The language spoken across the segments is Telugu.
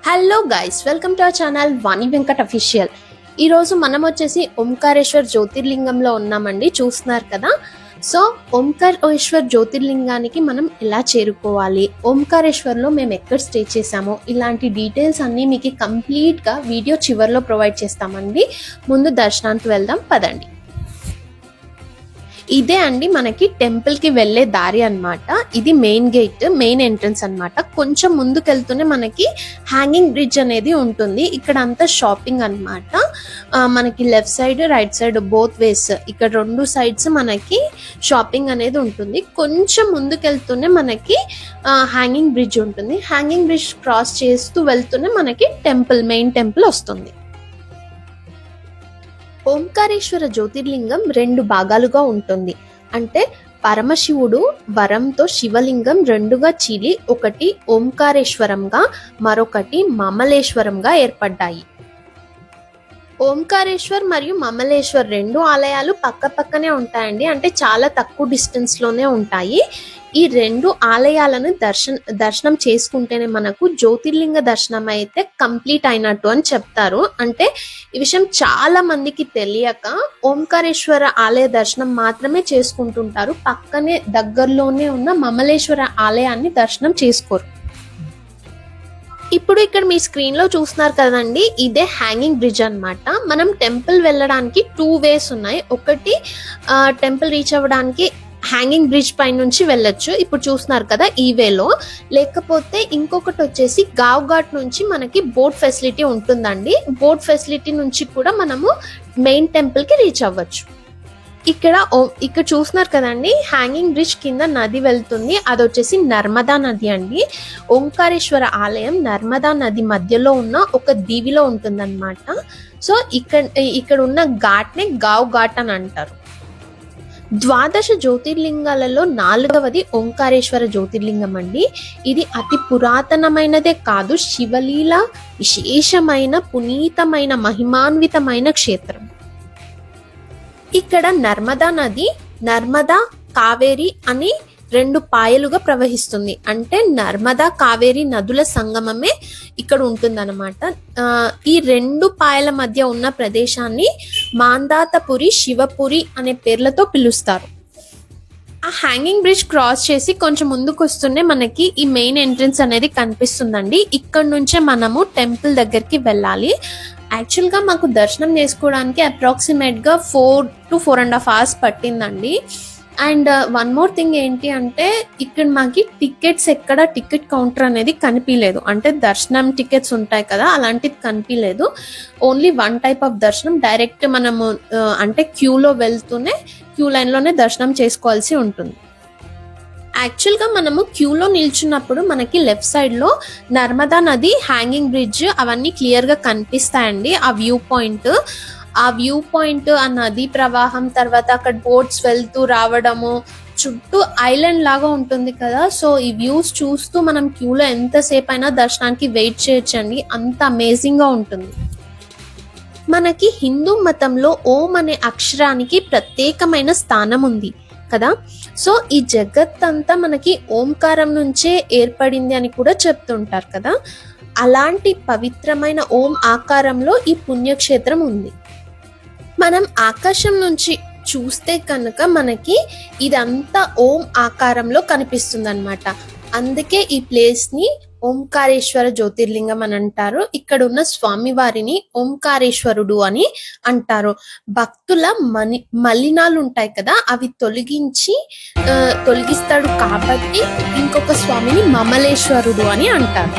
Hello guys, welcome to our channel Vani Venkat official. ఈరోజు మనం వచ్చేసి ఓంకారేశ్వర్ జ్యోతిర్లింగంలో ఉన్నామండి. చూస్తున్నారు కదా. సో ఓంకారేశ్వర్ జ్యోతిర్లింగానికి మనం ఎలా చేరుకోవాలి, ఓంకారేశ్వర్లో మేము ఎక్కడ స్టే చేసామో ఇలాంటి డీటెయిల్స్ అన్నీ మీకు కంప్లీట్గా వీడియో చివరిలో ప్రొవైడ్ చేస్తామండి. ముందు దర్శనానికి వెళ్దాం పదండి. ఇదే అండి మనకి టెంపుల్ కి వెళ్లే దారి అన్నమాట. ఇది మెయిన్ గేట్, మెయిన్ ఎంట్రన్స్ అన్నమాట. కొంచెం ముందుకు వెళ్తూనే మనకి హ్యాంగింగ్ బ్రిడ్జ్ అనేది ఉంటుంది. ఇక్కడ అంతా షాపింగ్ అన్నమాట. మనకి left side right side both ways, ఇక్కడ రెండు సైడ్స్ మనకి షాపింగ్ అనేది ఉంటుంది. కొంచెం ముందుకు వెళ్తూనే మనకి హ్యాంగింగ్ బ్రిడ్జ్ ఉంటుంది. హ్యాంగింగ్ బ్రిడ్జ్ క్రాస్ చేస్తూ వెళ్తూనే మనకి టెంపుల్, మెయిన్ టెంపుల్ వస్తుంది. ఓంకారేశ్వర జ్యోతిర్లింగం రెండు భాగాలుగా ఉంటుంది. అంటే పరమశివుడు వరంతో శివలింగం రెండుగా చీలి ఒకటి ఓంకారేశ్వరంగా మరొకటి మమలేశ్వరంగా ఏర్పడ్డాయి. ఓంకారేశ్వర్ మరియు మమలేశ్వర్ రెండు ఆలయాలు పక్క పక్కనే ఉంటాయండి. అంటే చాలా తక్కువ డిస్టెన్స్ లోనే ఉంటాయి. ఈ రెండు ఆలయాలను దర్శనం చేసుకుంటేనే మనకు జ్యోతిర్లింగ దర్శనం అయితే కంప్లీట్ అయినట్టు అని చెప్తారు. అంటే ఈ విషయం చాలా మందికి తెలియక ఓంకారేశ్వర ఆలయ దర్శనం మాత్రమే చేసుకుంటుంటారు. పక్కనే దగ్గరలోనే ఉన్న మమలేశ్వర ఆలయాన్ని దర్శనం చేసుకోరు. ఇప్పుడు ఇక్కడ మీ స్క్రీన్ లో చూస్తున్నారు కదండి, ఇదే హ్యాంగింగ్ బ్రిడ్జ్ అన్నమాట. మనం టెంపుల్ వెళ్ళడానికి 2 వేస్ ఉన్నాయి. ఒకటి టెంపుల్ రీచ్ అవ్వడానికి హ్యాంగింగ్ బ్రిడ్జ్ పై నుంచి వెళ్ళొచ్చు, ఇప్పుడు చూస్తున్నారు కదా ఈ వేలో. లేకపోతే ఇంకొకటి వచ్చేసి గావ్ ఘాట్ నుంచి మనకి బోట్ ఫెసిలిటీ ఉంటుందండి. బోట్ ఫెసిలిటీ నుంచి కూడా మనము మెయిన్ టెంపుల్ కి రీచ్ అవ్వచ్చు. ఇక్కడ చూస్తున్నారు కదండి, హ్యాంగింగ్ బ్రిడ్జ్ కింద నది వెళ్తుంది. అది వచ్చేసి నర్మదా నది అండి. ఓంకారేశ్వర ఆలయం నర్మదా నది మధ్యలో ఉన్న ఒక దీవిలో ఉంటుందన్నమాట. సో ఇక్కడ ఉన్న ఘాట్ నే గావ్ ఘాట్ అని అంటారు. 12 జ్యోతిర్లింగాలలో 4వది ఓంకారేశ్వర జ్యోతిర్లింగం అండి. ఇది అతి పురాతనమైనదే కాదు, శివలీల విశేషమైన పునీతమైన మహిమాన్వితమైన క్షేత్రం. ఇక్కడ నర్మదా నది నర్మదా కావేరి అని 2 పాయలుగా ప్రవహిస్తుంది. అంటే నర్మదా కావేరి నదుల సంగమమే ఇక్కడ ఉంటుందన్నమాట. ఈ 2 పాయల మధ్య ఉన్న ప్రదేశాన్ని మాందాతపురి, శివపురి అనే పేర్లతో పిలుస్తారు. ఆ హ్యాంగింగ్ బ్రిడ్జ్ క్రాస్ చేసి కొంచెం ముందుకు వస్తూనే మనకి ఈ మెయిన్ ఎంట్రన్స్ అనేది కనిపిస్తుందండి. ఇక్కడ నుంచే మనము టెంపుల్ దగ్గరికి వెళ్ళాలి. యాక్చువల్ గా మాకు దర్శనం చేసుకోవడానికి అప్రాక్సిమేట్ గా 4 to 4.5 hours పట్టిందండి. అండ్ వన్ మోర్ థింగ్ ఏంటి అంటే, ఇక్కడ మాకి టికెట్స్ ఎక్కడ టికెట్ కౌంటర్ అనేది కనిపించలేదు. అంటే దర్శనం టికెట్స్ ఉంటాయి కదా, అలాంటిది కనిపించలేదు. ఓన్లీ 1 type ఆఫ్ దర్శనం, డైరెక్ట్ మనము అంటే క్యూలో వెళ్తూనే క్యూ లైన్ లోనే దర్శనం చేసుకోవాల్సి ఉంటుంది. యాక్చువల్ గా మనము క్యూలో నిల్చున్నప్పుడు మనకి లెఫ్ట్ సైడ్ లో నర్మదా నది, హ్యాంగింగ్ బ్రిడ్జ్ అవన్నీ క్లియర్ గా కనిపిస్తాయండి. ఆ వ్యూ పాయింట్, ఆ నది ప్రవాహం, తర్వాత అక్కడ బోట్స్ వెళ్తూ రావడము, చుట్టూ ఐలాండ్ లాగా ఉంటుంది కదా. సో ఈ వ్యూస్ చూస్తూ మనం క్యూలో ఎంతసేపు అయినా దర్శనానికి వెయిట్ చేయొచ్చండి. అంత అమేజింగ్ గా ఉంటుంది. మనకి హిందూ మతంలో ఓం అనే అక్షరానికి ప్రత్యేకమైన స్థానం ఉంది కదా. సో ఈ జగత్ అంతా మనకి ఓంకారం నుంచే ఏర్పడింది అని కూడా చెప్తుంటారు కదా. అలాంటి పవిత్రమైన ఓం ఆకారంలో ఈ పుణ్యక్షేత్రం ఉంది. మనం ఆకాశం నుంచి చూస్తే కనుక మనకి ఇదంతా ఓం ఆకారంలో కనిపిస్తుంది అన్నమాట. అందుకే ఈ ప్లేస్ ని ఓంకారేశ్వర జ్యోతిర్లింగం అని అంటారు. ఇక్కడ ఉన్న స్వామి వారిని ఓంకారేశ్వరుడు అని అంటారు. భక్తుల మలినాలు ఉంటాయి కదా, అవి తొలగిస్తాడు కాబట్టి ఇంకొక స్వామిని మమలేశ్వరుడు అని అంటారు.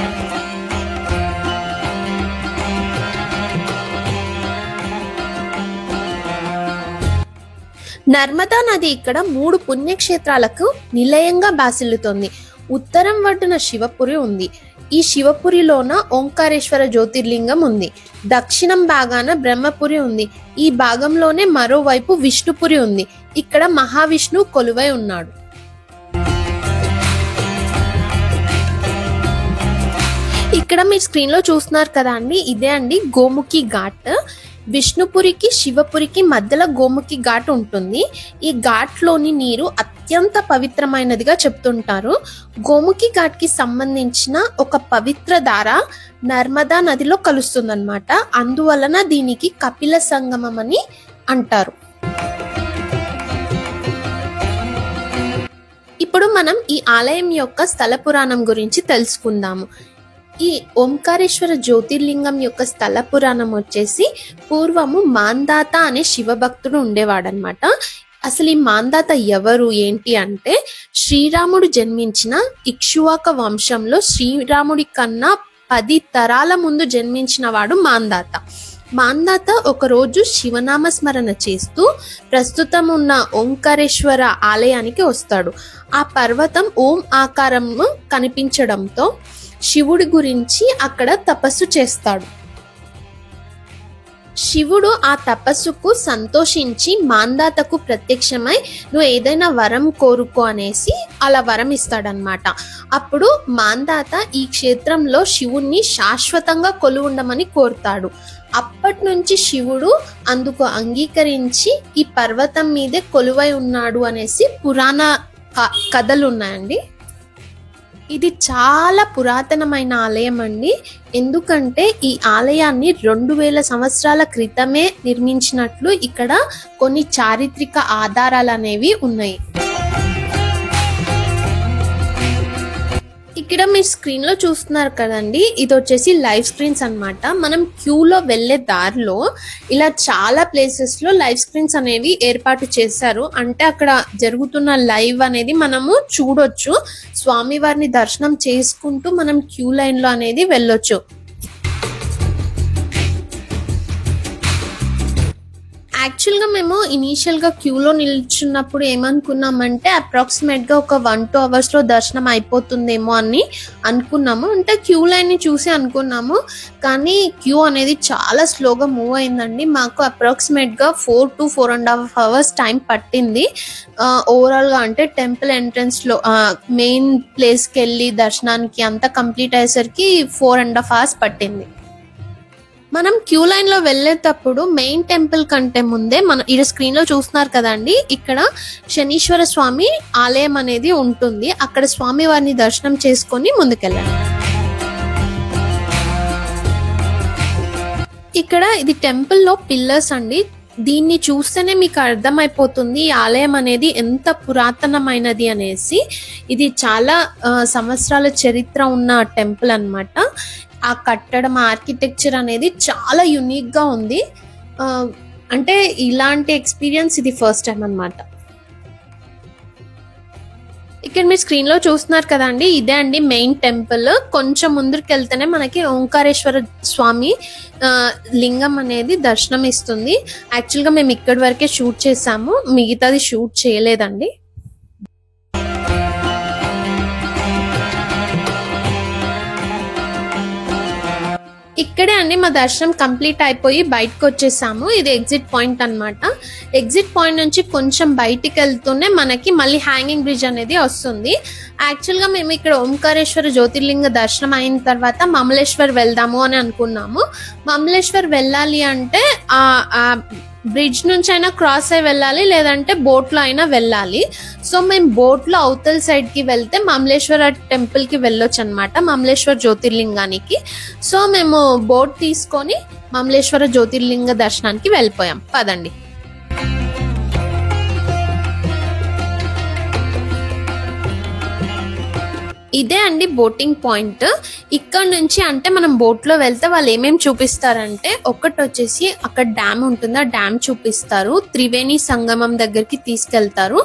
నర్మదా నది ఇక్కడ 3 పుణ్యక్షేత్రాలకు నిలయంగా బాసిల్లుతోంది. ఉత్తరం ఒడ్డున శివపురి ఉంది. ఈ శివపురిలోన ఓంకారేశ్వర జ్యోతిర్లింగం ఉంది. దక్షిణం భాగాన బ్రహ్మపురి ఉంది. ఈ భాగంలోనే మరోవైపు విష్ణుపురి ఉంది. ఇక్కడ మహావిష్ణు కొలువై ఉన్నాడు. ఇక్కడ మీరు స్క్రీన్ లో చూస్తున్నారు కదా అండి, ఇదే అండి గోముఖి ఘాట్. విష్ణుపురికి శివపురికి మధ్యలో గోముఖి ఘాట్ ఉంటుంది. ఈ ఘాట్లోని నీరు అత్యంత పవిత్రమైనదిగా చెప్తుంటారు. గోముఖి ఘాట్కి సంబంధించిన ఒక పవిత్ర ధార నర్మదా నదిలో కలుస్తుందన్నమాట. అందువలన దీనికి కపిల సంగమం అని అంటారు. ఇప్పుడు మనం ఈ ఆలయం యొక్క స్థల పురాణం గురించి తెలుసుకుందాము. ఈ ఓంకారేశ్వర జ్యోతిర్లింగం యొక్క స్థల పురాణం వచ్చేసి పూర్వము మాందాత అనే శివభక్తుడు ఉండేవాడనమాట. అసలు ఈ మాందాత ఎవరు ఏంటి అంటే శ్రీరాముడు జన్మించిన ఇక్ష్వాక వంశంలో శ్రీరాముడి కన్నా 10 తరాల ముందు జన్మించిన వాడు మాందాత. మాందాత ఒకరోజు శివనామ స్మరణ చేస్తూ ప్రస్తుతం ఉన్న ఓంకారేశ్వర ఆలయానికి వస్తాడు. ఆ పర్వతం ఓం ఆకారం కనిపించడంతో శివుడి గురించి అక్కడ తపస్సు చేస్తాడు. శివుడు ఆ తపస్సుకు సంతోషించి మాందాతకు ప్రత్యక్షమై నువ్వు ఏదైనా వరం కోరుకో అనేసి అలా వరం ఇస్తాడనమాట. అప్పుడు మాందాత ఈ క్షేత్రంలో శివుణ్ణి శాశ్వతంగా కొలువుండమని కోరుతాడు. అప్పటి నుంచి శివుడు అందుకు అంగీకరించి ఈ పర్వతం మీదే కొలువై ఉన్నాడు అనేసి పురాణ కథలు ఉన్నాయండి. ఇది చాలా పురాతనమైన ఆలయం అండి. ఎందుకంటే ఈ ఆలయాన్ని 2000 సంవత్సరాల క్రితమే నిర్మించినట్లు ఇక్కడ కొన్ని చారిత్రక ఆధారాలు అనేవి ఉన్నాయి. ఇక్కడ మీరు స్క్రీన్ లో చూస్తున్నారు కదండి, ఇది వచ్చేసి లైవ్ స్క్రీన్స్ అన్నమాట. మనం క్యూలో వెళ్లే దారిలో ఇలా చాలా ప్లేసెస్ లో లైవ్ స్క్రీన్స్ అనేవి ఏర్పాటు చేశారు. అంటే అక్కడ జరుగుతున్న లైవ్ అనేది మనము చూడొచ్చు. స్వామివారిని దర్శనం చేసుకుంటూ మనం క్యూ లైన్ లో అనేది వెళ్ళొచ్చు. యాక్చువల్గా మేము ఇనీషియల్గా క్యూలో నిల్చున్నప్పుడు ఏమనుకున్నామంటే అప్రాక్సిమేట్గా ఒక 1-2 అవర్స్లో దర్శనం అయిపోతుందేమో అని అనుకున్నాము. అంటే క్యూ లైన్ని చూసి అనుకున్నాము, కానీ క్యూ అనేది చాలా స్లోగా మూవ్ అయిందండి. మాకు అప్రాక్సిమేట్గా 4 to 4.5 hours టైం పట్టింది ఓవరాల్గా. అంటే టెంపుల్ ఎంట్రన్స్లో మెయిన్ ప్లేస్కి వెళ్ళి దర్శనానికి అంతా కంప్లీట్ అయ్యేసరికి 4.5 hours పట్టింది. మనం క్యూ లైన్ లో వెళ్ళేటప్పుడు మెయిన్ టెంపుల్ కంటే ముందే మన ఈ స్క్రీన్ లో చూస్తున్నారు కదండి, ఇక్కడ శనీశ్వర స్వామి ఆలయం అనేది ఉంటుంది. అక్కడ స్వామి వారిని దర్శనం చేసుకొని ముందుకెళ్ళండి. ఇక్కడ ఇది టెంపుల్ లో పిల్లర్స్ అండి. దీన్ని చూస్తేనే మీకు అర్థమైపోతుంది ఈ ఆలయం అనేది ఎంత పురాతనమైనది అనేసి. ఇది చాలా సంవత్సరాల చరిత్ర ఉన్న టెంపుల్ అన్నమాట. ఆ కట్టడం ఆర్కిటెక్చర్ అనేది చాలా యూనిక్ గా ఉంది. అంటే ఇలాంటి ఎక్స్పీరియన్స్ ఇది ఫస్ట్ టైం అన్నమాట. ఇక్కడ మీరు స్క్రీన్ లో చూస్తున్నారు కదండి, ఇదే అండి మెయిన్ టెంపుల్. కొంచెం ముందుకు వెళ్తేనే మనకి ఓంకారేశ్వర స్వామి లింగం అనేది దర్శనం ఇస్తుంది. యాక్చువల్గా మేము ఇక్కడి వరకే షూట్ చేసాము, మిగతాది షూట్ చేయలేదండి. ఇక్కడే అండి మా దర్శనం కంప్లీట్ అయిపోయి బయటకు వచ్చేసాము. ఇది ఎగ్జిట్ పాయింట్ అన్నమాట. ఎగ్జిట్ పాయింట్ నుంచి కొంచెం బయటికి వెళ్తూనే మనకి మళ్ళీ హ్యాంగింగ్ బ్రిడ్జ్ అనేది వస్తుంది. యాక్చువల్గా మేము ఇక్కడ ఓంకారేశ్వర జ్యోతిర్లింగ దర్శనం అయిన తర్వాత మమలేశ్వర్ వెళ్దాము అని అనుకున్నాము. మమలేశ్వర్ వెళ్ళాలి అంటే ఆ బ్రిడ్జ్ నుంచి అయినా క్రాస్ అయి వెళ్ళాలి, లేదంటే బోట్లో అయినా వెళ్ళాలి. సో మేము బోట్లో అవతల సైడ్కి వెళ్తే మమలేశ్వర టెంపుల్కి వెళ్ళొచ్చు అనమాట, మమలేశ్వర జ్యోతిర్లింగానికి. సో మేము బోట్ తీసుకొని మమలేశ్వర జ్యోతిర్లింగ దర్శనానికి వెళ్ళిపోయాం. పదండి. ఇదే అండి బోటింగ్ పాయింట్. ఇక్కడ నుంచి అంటే మనం బోట్ లో వెళ్తే వాళ్ళు ఏమేమి చూపిస్తారంటే, ఒకటి వచ్చేసి అక్కడ డ్యామ్ ఉంటుంది, ఆ డ్యామ్ చూపిస్తారు. త్రివేణి సంగమం దగ్గరికి తీసుకెళ్తారు.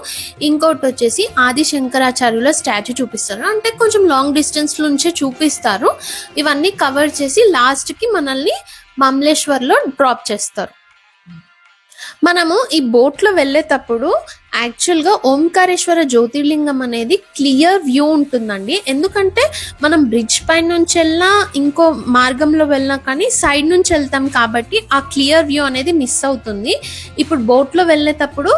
ఇంకోటి వచ్చేసి ఆది శంకరాచార్యుల స్టాచ్యూ చూపిస్తారు. అంటే కొంచెం లాంగ్ డిస్టెన్స్ నుంచే చూపిస్తారు. ఇవన్నీ కవర్ చేసి లాస్ట్ కి మనల్ని మమలేశ్వర్ లో డ్రాప్ చేస్తారు. మనము ఈ బోట్ లో వెళ్ళేటప్పుడు యాక్చువల్గా ఓంకారేశ్వర జ్యోతిర్లింగం అనేది క్లియర్ వ్యూ ఉంటుందండి. ఎందుకంటే మనం బ్రిడ్జ్ పైన నుంచి వెళ్ళినా ఇంకో మార్గంలో వెళ్ళినా కానీ సైడ్ నుంచి వెళ్తాం కాబట్టి ఆ క్లియర్ వ్యూ అనేది మిస్ అవుతుంది. ఇప్పుడు బోట్ లో వెళ్ళేటప్పుడు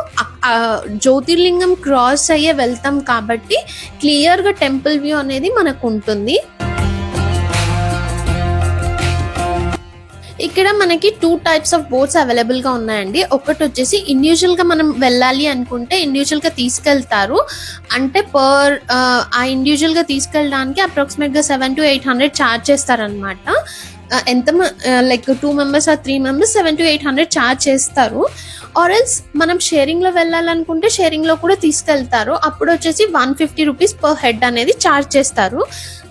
జ్యోతిర్లింగం క్రాస్ అయ్యే వెళ్తాం కాబట్టి క్లియర్ గా టెంపుల్ వ్యూ అనేది మనకు ఉంటుంది. ఇక్కడ మనకి 2 టైప్స్ ఆఫ్ బోట్స్ అవైలబుల్ గా ఉన్నాయండి. ఒకటి వచ్చేసి ఇండివిజువల్ గా మనం వెళ్ళాలి అనుకుంటే ఇండివిజువల్ గా తీసుకెళ్తారు. అంటే ఆ ఇండివిజువల్ గా తీసుకెళ్ళడానికి అప్రాక్సిమేట్ గా 700 to 800 ఛార్జ్ చేస్తారనమాట. ఎంత like 2 members or 3 members 700 to 800 charge చేస్తారు. ఆర్ఎల్స్ మనం షేరింగ్ లో వెళ్ళాలనుకుంటే షేరింగ్ లో కూడా తీసుకెళ్తారు. అప్పుడు వచ్చేసి 150 రూపీస్ పర్ హెడ్ అనేది ఛార్జ్ చేస్తారు.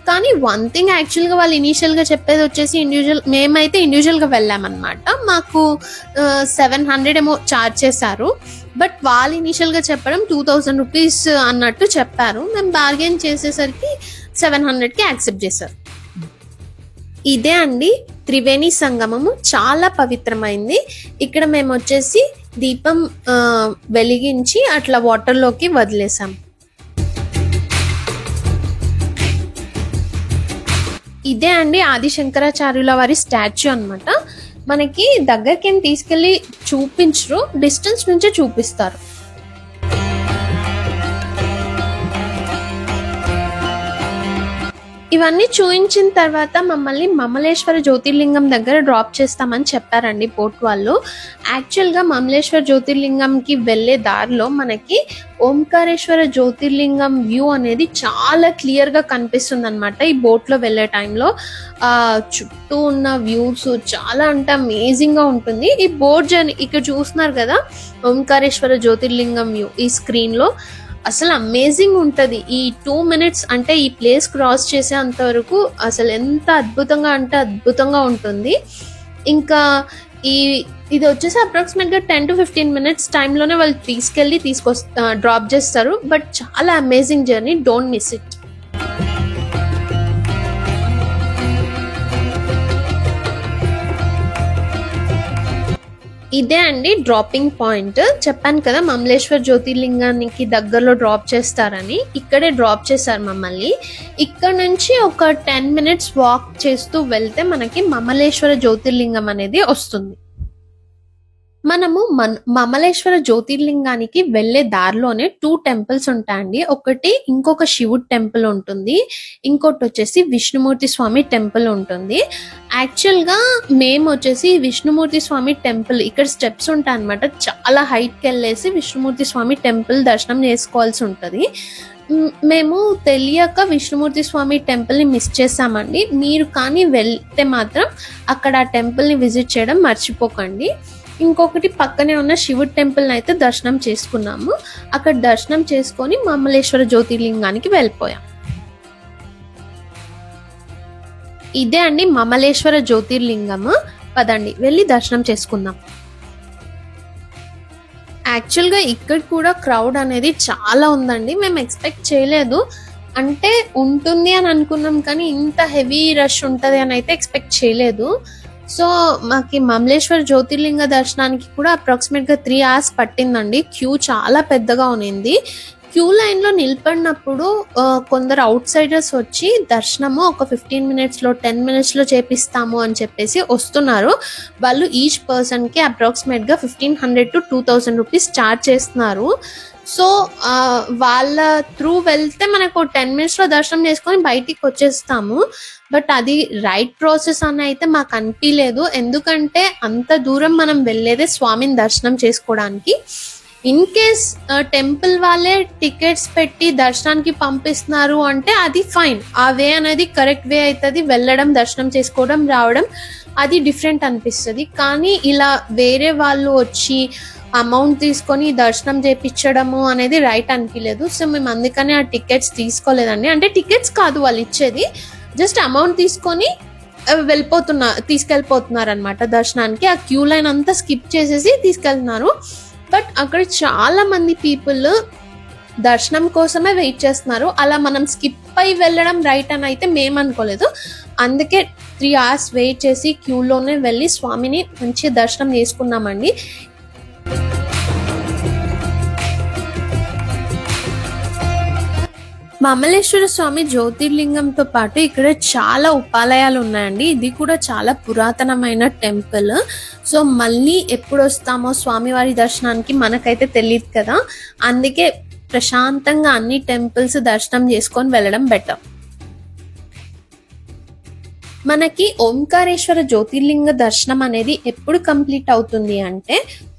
కానీ వన్ థింగ్ యాక్చువల్ గా వాళ్ళు ఇనీషియల్ గా చెప్పేది వచ్చేసి మేమైతే ఇండివిజువల్ గా వెళ్ళామన్నమాట. మాకు 700 ఏమో ఛార్జ్ చేశారు. బట్ వాళ్ళు ఇనీషియల్ గా చెప్పడం 2000 రూపీస్ అన్నట్టు చెప్పారు. మేము బార్గెన్ చేసేసరికి 700కి యాక్సెప్ట్ చేశారు. ఇదే అండి త్రివేణి సంగమము, చాలా పవిత్రమైంది. ఇక్కడ మేము వచ్చేసి దీపం వెలిగించి అట్లా వాటర్లోకి వదిలేసాం. ఇదే అండి ఆది శంకరాచార్యుల వారి స్టాచ్యూ అన్నమాట. మనకి దగ్గరికి ఏం తీసుకెళ్లి చూపించరు, డిస్టెన్స్ నుంచే చూపిస్తారు. ఇవన్నీ చూయించిన తర్వాత మమ్మల్ని మమలేశ్వర జ్యోతిర్లింగం దగ్గర డ్రాప్ చేస్తామని చెప్పారండి బోట్ వాళ్ళు. యాక్చువల్గా మమలేశ్వర జ్యోతిర్లింగంకి వెళ్ళే దారిలో మనకి ఓంకారేశ్వర జ్యోతిర్లింగం వ్యూ అనేది చాలా క్లియర్గా కనిపిస్తుంది అనమాట. ఈ బోట్లో వెళ్ళే టైంలో చుట్టూ ఉన్న వ్యూస్ చాలా అంటే అమేజింగ్గా ఉంటుంది. ఈ బోట్ జర్నీ ఇక్కడ చూస్తున్నారు కదా, ఓంకారేశ్వర జ్యోతిర్లింగం వ్యూ ఈ స్క్రీన్లో అసలు అమేజింగ్ ఉంటుంది. ఈ 2 minutes అంటే ఈ ప్లేస్ క్రాస్ చేసేంత వరకు అసలు ఎంత అద్భుతంగా అంటే అద్భుతంగా ఉంటుంది. ఇంకా ఇది వచ్చేసి అప్రాక్సిమేట్గా 10 to 15 minutes టైంలోనే వాళ్ళు తీసుకెళ్ళి డ్రాప్ చేస్తారు. బట్ చాలా amazing journey, don't miss it. ఇదే అండి డ్రాపింగ్ పాయింట్. చెప్పాను కదా మమలేశ్వర జ్యోతిర్లింగానికి దగ్గరలో డ్రాప్ చేస్తారని. ఇక్కడే డ్రాప్ చేశారు మమ్మల్ని. ఇక్కడ నుంచి ఒక 10 minutes వాక్ చేస్తూ వెళ్తే మనకి మమలేశ్వర జ్యోతిర్లింగం అనేది వస్తుంది. మనము మమలేశ్వర జ్యోతిర్లింగానికి వెళ్లే దారిలోనే 2 temples ఉంటాయండి. ఒకటి ఇంకొక శివుడు టెంపుల్ ఉంటుంది, ఇంకోటి వచ్చేసి విష్ణుమూర్తి స్వామి టెంపుల్ ఉంటుంది. యాక్చువల్ గా మేము వచ్చేసి విష్ణుమూర్తి స్వామి టెంపుల్ ఇక్కడ స్టెప్స్ ఉంటాయి అనమాట. చాలా హైట్కి వెళ్ళేసి విష్ణుమూర్తి స్వామి టెంపుల్ దర్శనం చేసుకోవాల్సి ఉంటుంది. మేము తెలియక విష్ణుమూర్తి స్వామి టెంపుల్ ని మిస్ చేసామండి. మీరు కానీ వెళ్తే మాత్రం అక్కడ ఆ టెంపుల్ ని విజిట్ చేయడం మర్చిపోకండి. ఇంకొకటి పక్కనే ఉన్న శివుడి టెంపుల్ అయితే దర్శనం చేసుకున్నాము. అక్కడ దర్శనం చేసుకొని మమలేశ్వర జ్యోతిర్లింగానికి వెళ్ళిపోయాం. ఇదే అండి మమలేశ్వర జ్యోతిర్లింగము. పదండి వెళ్ళి దర్శనం చేసుకుందాం. యాక్చువల్గా ఇక్కడ కూడా క్రౌడ్ అనేది చాలా ఉందండి. మేము ఎక్స్పెక్ట్ చేయలేదు, అంటే ఉంటుంది అని అనుకున్నాం కానీ ఇంత హెవీ రష్ ఉంటుంది అని అయితే ఎక్స్పెక్ట్ చేయలేదు. సో మాకు మమలేశ్వర జ్యోతిర్లింగ దర్శనానికి కూడా అప్రాక్సిమేట్గా 3 hours పట్టిందండి. క్యూ చాలా పెద్దగా ఉన్నింది. క్యూ లైన్లో నిలబడినప్పుడు కొందరు అవుట్ సైడర్స్ వచ్చి దర్శనము ఒక 15 minutesలో 10 minutesలో చేపిస్తాము అని చెప్పేసి వస్తున్నారు. వాళ్ళు ఈచ్ పర్సన్కి అప్రాక్సిమేట్గా 1500 to 2000 రూపీస్ ఛార్జ్ చేస్తున్నారు. సో వాళ్ళ త్రూ వెళ్తే మనకు 10 minutesలో దర్శనం చేసుకొని బయటికి వచ్చేస్తాము. బట్ అది రైట్ ప్రాసెస్ అని అయితే మాకు అనిపించలేదు. ఎందుకంటే అంత దూరం మనం వెళ్ళేదే స్వామిని దర్శనం చేసుకోవడానికి. ఇన్ కేస్ టెంపుల్ వాళ్ళే టికెట్స్ పెట్టి దర్శనానికి పంపిస్తున్నారు అంటే అది ఫైన్, ఆ వే అనేది కరెక్ట్ వే అవుతుంది. వెళ్ళడం, దర్శనం చేసుకోవడం, రావడం అది డిఫరెంట్ అనిపిస్తుంది. కానీ ఇలా వేరే వాళ్ళు వచ్చి అమౌంట్ తీసుకొని దర్శనం చేయించడము అనేది రైట్ అనిపించలేదు. సో మేము అందుకనే ఆ టికెట్స్ తీసుకోలేదండి. అంటే టికెట్స్ కాదు వాళ్ళు ఇచ్చేది, జస్ట్ అమౌంట్ తీసుకొని తీసుకెళ్ళిపోతున్నారు అనమాట దర్శనానికి. ఆ క్యూ లైన్ అంతా స్కిప్ చేసేసి తీసుకెళ్తున్నారు. బట్ అక్కడ చాలా మంది పీపుల్ దర్శనం కోసమే వెయిట్ చేస్తున్నారు. అలా మనం స్కిప్ అయి వెళ్ళడం రైట్ అని అయితే మేము అనుకోలేదు. అందుకే 3 hours వెయిట్ చేసి క్యూలోనే వెళ్ళి స్వామిని మంచి దర్శనం చేసుకున్నామండి. మమలేశ్వర స్వామి జ్యోతిర్లింగంతో పాటు ఇక్కడ చాలా ఉపాలయాలు ఉన్నాయండి. ఇది కూడా చాలా పురాతనమైన టెంపుల్. సో మళ్ళీ ఎప్పుడు వస్తామో స్వామివారి దర్శనానికి మనకైతే తెలియదు కదా. అందుకే ప్రశాంతంగా అన్ని టెంపుల్స్ దర్శనం చేసుకొని వెళ్ళడం బెటర్. మనకి ఓంకారేశ్వర జ్యోతిర్లింగ దర్శనం అనేది ఎప్పుడు కంప్లీట్ అవుతుంది అంటే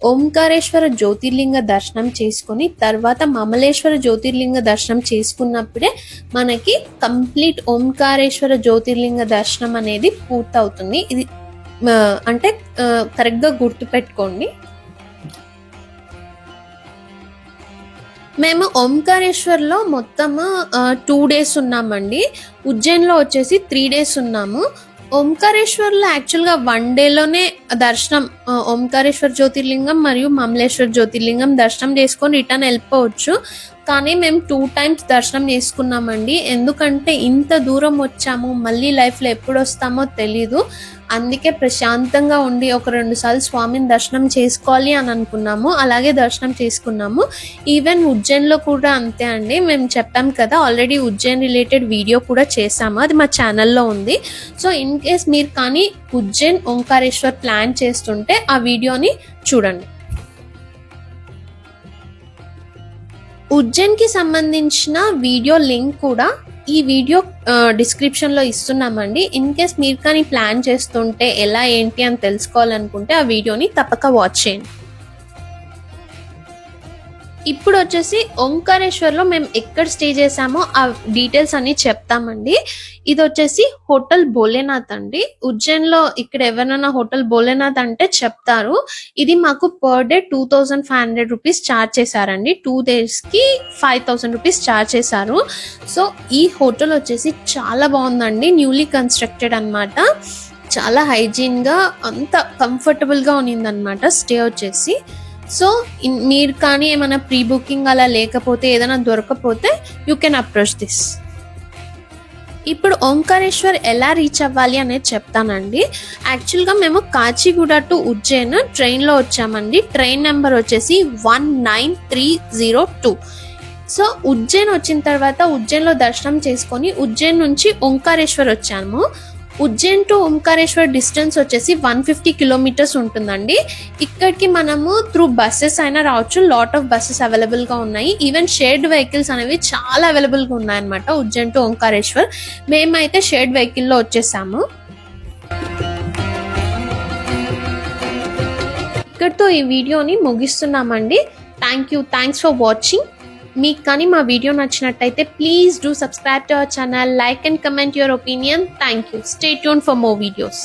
ఓంకారేశ్వర జ్యోతిర్లింగ దర్శనం చేసుకొని తర్వాత మమలేశ్వర జ్యోతిర్లింగ దర్శనం చేసుకున్నప్పుడే మనకి కంప్లీట్ ఓంకారేశ్వర జ్యోతిర్లింగ దర్శనం అనేది పూర్తవుతుంది. ఇది అంటే కరెక్ట్గా గుర్తుపెట్టుకోండి. మేము ఓంకారేశ్వర్లో మొత్తము 2 days ఉన్నామండి. ఉజ్జయిన్లో వచ్చేసి 3 days ఉన్నాము. ఓంకారేశ్వర్లో యాక్చువల్గా 1 dayలోనే దర్శనం ఓంకారేశ్వర్ జ్యోతిర్లింగం మరియు మమలేశ్వర్ జ్యోతిర్లింగం దర్శనం చేసుకొని రిటర్న్ వెళ్ళిపోవచ్చు. కానీ మేము 2 times దర్శనం చేసుకున్నామండి. ఎందుకంటే ఇంత దూరం వచ్చాము, మళ్ళీ లైఫ్లో ఎప్పుడు వస్తామో తెలీదు. అందుకే ప్రశాంతంగా ఉండి ఒక 2 సార్లు స్వామిని దర్శనం చేసుకోవాలి అని అనుకున్నాము. అలాగే దర్శనం చేసుకున్నాము. ఈవెన్ ఉజ్జయిన్లో కూడా అంతే అండి. మేము చెప్పాం కదా, ఆల్రెడీ ఉజ్జయిన్ రిలేటెడ్ వీడియో కూడా చేసాము, అది మా ఛానల్లో ఉంది. సో ఇన్ కేస్ మీరు కానీ ఉజ్జయిన్ ఓంకారేశ్వర్ ప్లాన్ చేస్తుంటే ఆ వీడియోని చూడండి. ఉజ్జయిన్కి సంబంధించిన వీడియో లింక్ కూడా ఈ వీడియో డిస్క్రిప్షన్లో ఇస్తున్నామండి. ఇన్ కేస్ మీరు కానీ ప్లాన్ చేస్తుంటే ఎలా ఏంటి అని తెలుసుకోవాలనుకుంటే ఆ వీడియోని తప్పక వాచ్ చేయండి. ఇప్పుడు వచ్చేసి ఓంకారేశ్వర్లో మేము ఎక్కడ స్టే చేసామో ఆ డీటెయిల్స్ అన్ని చెప్తామండి. ఇది వచ్చేసి హోటల్ భోలేనాథ్ అండి. ఉజ్జయిన్లో ఇక్కడ ఎవరైనా హోటల్ భోలేనాథ్ అంటే చెప్తారు. ఇది మాకు పర్ డే 2500 రూపీస్ ఛార్జ్ చేశారండి. 2 daysకి 5000 రూపీస్ ఛార్జ్ చేశారు. సో ఈ హోటల్ వచ్చేసి చాలా బాగుందండి, న్యూలీ కన్స్ట్రక్టెడ్ అనమాట. చాలా హైజీన్గా అంత కంఫర్టబుల్గా ఉన్నిందనమాట స్టే వచ్చేసి. సో మీరు కానీ ఏమైనా ప్రీ బుకింగ్ అలా లేకపోతే ఏదైనా దొరకపోతే యూ కెన్ అప్రోచ్ దిస్. ఇప్పుడు ఓంకారేశ్వర్ ఎలా రీచ్ అవ్వాలి అనేది చెప్తానండి. యాక్చువల్గా మేము కాచిగూడ టు ఉజ్జయిన్ ట్రైన్లో వచ్చామండి. ట్రైన్ నెంబర్ వచ్చేసి 19302. సో ఉజ్జయిన్ వచ్చిన తర్వాత ఉజ్జయిన్లో దర్శనం చేసుకొని ఉజ్జయిన్ నుంచి ఓంకారేశ్వర్ వచ్చాము. ఉజ్జయిన్ టు ఓంకారేశ్వర్ డిస్టెన్స్ వచ్చేసి 150 kilometers ఉంటుందండి. ఇక్కడికి మనము త్రూ బస్సెస్ అయినా రావచ్చు. లాట్ ఆఫ్ బస్సెస్ అవైలబుల్గా ఉన్నాయి. ఈవెన్ షేర్డ్ వెహికల్స్ అనేవి చాలా అవైలబుల్గా ఉన్నాయన్నమాట ఉజ్జయిన్ టు ఓంకారేశ్వర్. మేమైతే షేర్డ్ వెహికల్లో వచ్చేసాము. ఇక్కడితో ఈ వీడియోని ముగిస్తున్నామండి. Thanks for watching. మీకు కానీ మా వీడియో నచ్చినట్టయితే please do subscribe to our channel, like and comment your opinion. Thank you. Stay tune for more videos.